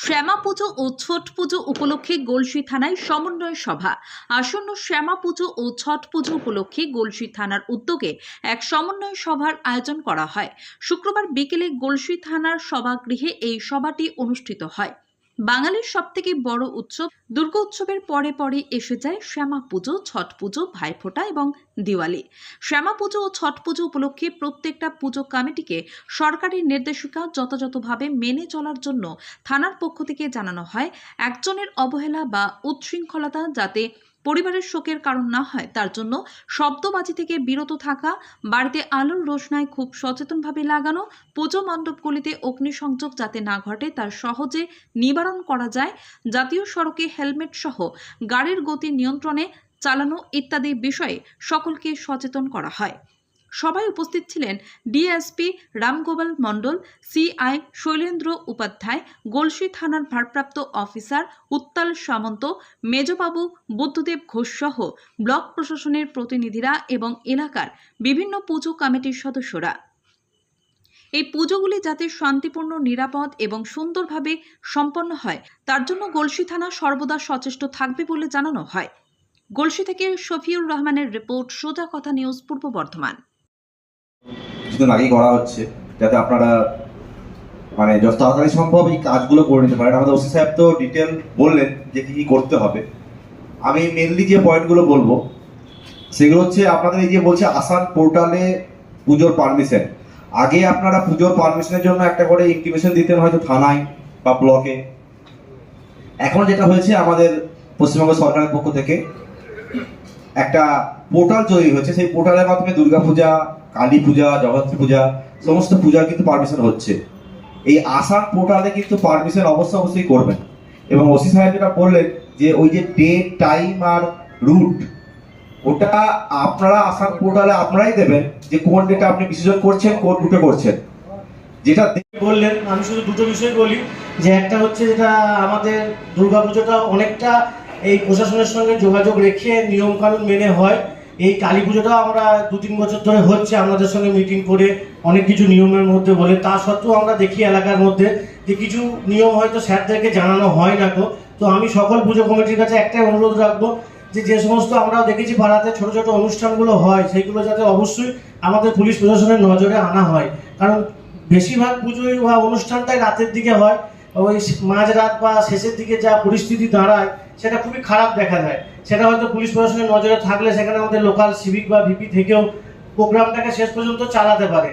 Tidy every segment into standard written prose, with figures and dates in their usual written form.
শ্যামা পুজো ও ছট পুজো উপলক্ষে গলসি থানায় সমন্বয় সভা। আসন্ন শ্যামা পুজো ও ছট পুজো উপলক্ষে গলসি থানার উদ্যোগে এক সমন্বয় সভার আয়োজন করা হয়। শুক্রবার বিকেলে গলসি থানার সভাগৃহে এই সভাটি অনুষ্ঠিত হয়। বাঙালির সবথেকে বড় উৎসব দুর্গা উৎসবের পরে পরে এসে যায় শ্যামা পুজো, ছট পুজো, ভাইফোঁটা এবং দিওয়ালি। শ্যামা পুজো ও ছট পুজো উপলক্ষে প্রত্যেকটা পুজো কমিটিকে সরকারি নির্দেশিকা যথাযথভাবে মেনে চলার জন্য থানার পক্ষ থেকে জানানো হয়। একজনের অবহেলা বা উচ্ছৃঙ্খলতা যাতে পরিবারের শোকের কারণ না হয় তার জন্য শব্দবাজি থেকে বিরত থাকা, বাড়িতে আলোর রোশনাই খুব সচেতনভাবে লাগানো, পুজো মণ্ডপগুলিতে অগ্নিসংযোগ যাতে না ঘটে তার সহজে নিবারণ করা যায়, জাতীয় সড়কে হেলমেট সহ গাড়ির গতি নিয়ন্ত্রণে চালানো ইত্যাদি বিষয়ে সকলকে সচেতন করা হয়। সবাই উপস্থিত ছিলেন ডিএসপি রামগোপাল মণ্ডল, সিআই শৈলেন্দ্র উপাধ্যায়, গলসি থানার ভারপ্রাপ্ত অফিসার উত্তাল সামন্ত, মেজবাবু বুদ্ধদেব ঘোষ সহ ব্লক প্রশাসনের প্রতিনিধিরা এবং এলাকার বিভিন্ন পুজো কমিটির সদস্যরা। এই পুজোগুলি যাতে শান্তিপূর্ণ, নিরাপদ এবং সুন্দরভাবে সম্পন্ন হয় তার জন্য গলসি থানা সর্বদা সচেষ্ট থাকবে বলে জানানো হয়। গলসি থেকে শফিউর রহমানের রিপোর্ট, সোজা কথা নিউজ, পূর্ব বর্ধমান। কিছুদিন আগেই করা হচ্ছে যাতে আপনারা যত তাড়াতাড়ি সম্ভব এই কাজগুলো করে নিতে পারেন। আমাদের ওসি সাহেব তো ডিটেল বললেন যে কি কি করতে হবে। আমি মেনলি যে পয়েন্টগুলো বলবো সেগুলো হচ্ছে আপনাদের এই যে বলছে আসান পোর্টালে পুজোর পারমিশন, আগে আপনারা পুজোর পারমিশনের জন্য একটা করে ইন্টিমেশন দিতেন হয়তো থানায় বা ব্লকে। এখন যেটা হয়েছে আমাদের পশ্চিমবঙ্গ সরকারের পক্ষ থেকে একটা পোর্টাল তৈরি হয়েছে, সেই পোর্টালের মাধ্যমে দুর্গাপূজা, কালী পূজা, জগদ্ধাত্রী পূজা সমস্ত পূজার কিন্তু পারমিশন হচ্ছে। এই আসান পোর্টালে কিন্তু পারমিশন অবশ্যই করবেন। এবং ওসি সাহেব যেটা বললেন যে ওই যে ডেট, টাইম আর রুট, ওটা আপনারা আসান পোর্টালে আপনারাই দেবেন যে কোন ডেটে আপনি বিসর্জন করছেন, কোন রুটে করছেন। যেটা বললেন আমি শুধু দুটো বিষয় বলি, যে একটা হচ্ছে যেটা আমাদের দুর্গাপুজোটা অনেকটা এই প্রশাসনের সঙ্গে যোগাযোগ রেখে নিয়ম কানুন মেনে হয়। এই কালী পুজোটাও আমরা 2-3 বছর ধরে হচ্ছে আমাদের সঙ্গে মিটিং করে অনেক কিছু নিয়মের মধ্যে বলে, তা সত্ত্বেও আমরা দেখি এলাকার মধ্যে যে কিছু নিয়ম হয়তো স্যারদেরকে জানানো হয় না। তো আমি সকল পুজো কমিটির কাছে একটাই অনুরোধ রাখবো যে সমস্ত আমরা দেখেছি পাড়াতে ছোট ছোট অনুষ্ঠানগুলো হয় সেইগুলো যাতে অবশ্যই আমাদের পুলিশ প্রশাসনের নজরে আনা হয়। কারণ বেশিরভাগ পুজোই বা অনুষ্ঠানটাই রাতের দিকে হয়, ওই মাঝরাত বা শেষের দিকে যা পরিস্থিতি দাঁড়ায় সেটা খুবই খারাপ দেখা যায়। সেটা হয়তো পুলিশ প্রশাসনের নজরে থাকলে সেখানে আমাদের লোকাল সিভিক বা ভিপি থেকেও প্রোগ্রামটাকে শেষ পর্যন্ত চালাতে পারে।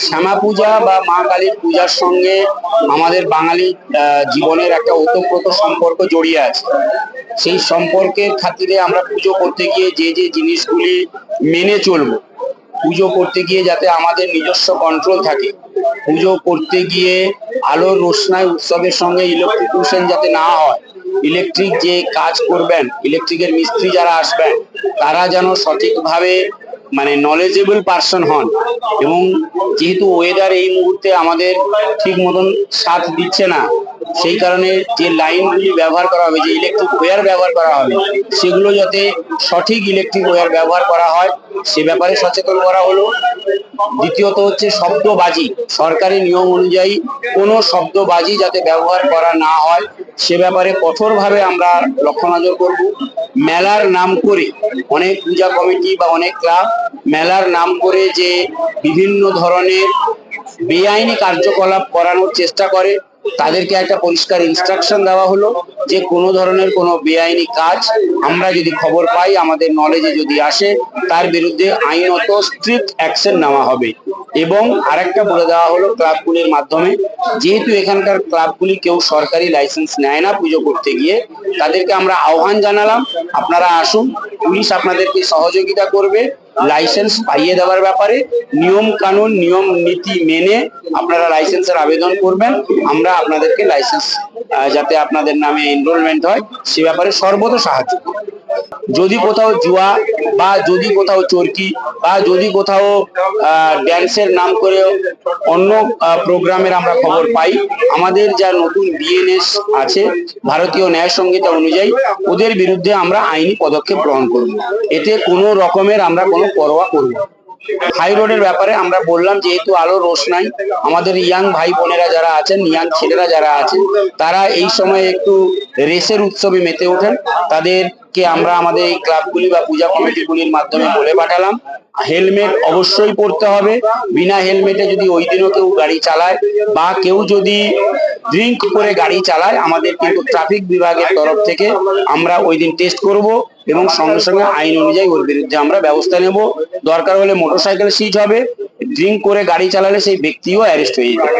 শ্যামা পূজা বা মা কালীর পূজার সঙ্গে আমাদের বাঙালি জীবনের একটা ওতপ্রোত সম্পর্ক জড়িয়ে আছে। সেই সম্পর্কের খাতিরে আমরা পুজো করতে গিয়ে যে যে জিনিসগুলি মেনে চলবো, পুজো করতে গিয়ে যাতে আমাদের নিজস্ব কন্ট্রোল থাকে, পুজো করতে গিয়ে আলোর রোশনাই উৎসবের সঙ্গে ইলেকট্রিকিউশন যাতে না হয়, ইলেকট্রিক যে কাজ করবেন, ইলেকট্রিকের মিস্ত্রি যারা আসবেন তারা যেন সঠিকভাবে নলেজেবল পার্সন হন। এবং যেহেতু ওয়েদার এই মুহূর্তে আমাদের ঠিক মতন সাথ দিচ্ছে না, সেই কারণে যে লাইনগুলি ব্যবহার করা হবে, যে ইলেকট্রিক ওয়্যার ব্যবহার করা হবে, সেগুলো যাতে সঠিক ইলেকট্রিক ওয়্যার ব্যবহার করা হয় সে ব্যাপারে সচেতন করা হলো। দ্বিতীয়ত হচ্ছে শব্দবাজি, সরকারি নিয়ম অনুযায়ী কোনো শব্দবাজি যাতে ব্যবহার করা না হয় সে ব্যাপারে কঠোরভাবে আমরা লক্ষ্য নজর করব। মেলার নাম করে অনেক পূজা কমিটি বা অনেক ক্লাব মেলার নাম করে যে বিভিন্ন ধরনের বেআইনি কার্যকলাপ করানোর চেষ্টা করে, তাদেরকে একটা পরিষ্কার ইনস্ট্রাকশন দেওয়া হলো যে কোনো ধরনের কোনো বেআইনি কাজ আমরা যদি খবর পাই, আমাদের নলেজে যদি আসে, তার বিরুদ্ধে আইনত স্ট্রিক্ট অ্যাকশন নেওয়া হবে। এবং আরেকটা বলে দেওয়া হলো ক্লাবগুলির মাধ্যমে, যেহেতু এখানকার ক্লাবগুলি কেউ সরকারি লাইসেন্স নেয় না পুজো করতে গিয়ে, তাদেরকে আমরা আহ্বান জানালাম আপনারা আসুন, পুলিশ আপনাদেরকে সহযোগিতা করবে লাইসেন্স পাইয়ে দেওয়ার ব্যাপারে। নিয়ম কানুন, নিয়ম নীতি মেনে আপনারা লাইসেন্সের আবেদন করবেন, আমরা আপনাদেরকে লাইসেন্স যাতে আপনাদের নামে এনরোলমেন্ট হয় সে ব্যাপারে সর্বদা সাহায্য করব। যদি কোথাও জুয়া বা যদি কোথাও চরকি বা যদি কোথাও ড্যান্সের নাম করে অন্য প্রোগ্রামের আমরা খবর পাই, আমাদের যা নতুন বিএনএস আছে ভারতীয় ন্যায় সংহিতা অনুযায়ী ওদের বিরুদ্ধে আমরা আইনি পদক্ষেপ গ্রহণ করব। এতে কোনো রকমের আমরা কোনো পরোয়া করব না। হাই রোডের ব্যাপারে আমরা বললাম, যেহেতু আলো রোশনাই, আমাদের ইয়াং ভাই বোনেরা যারা আছেন, ইয়াং ছেলেরা যারা আছেন, তারা এই সময় একটু রেসের উৎসবে মেতে ওঠেন। তাদেরকে আমরা আমাদের এই ক্লাবগুলি বা পূজা কমিটিগুলির মাধ্যমে বলে পাঠালাম, হেলমেট অবশ্যই পরতে হবে। বিনা হেলমেটে যদি ওই দিনও কেউ গাড়ি চালায় বা কেউ যদি ড্রিঙ্ক করে গাড়ি চালায়, আমাদের কিন্তু ট্রাফিক বিভাগের তরফ থেকে আমরা ওই দিন টেস্ট করব এবং সঙ্গে সঙ্গে আইন অনুযায়ী ওর বিরুদ্ধে আমরা ব্যবস্থা নেব। দরকার হলে মোটরসাইকেল সিজ হবে, ড্রিঙ্ক করে গাড়ি চালালে সেই ব্যক্তিও অ্যারেস্ট হয়ে যাবে।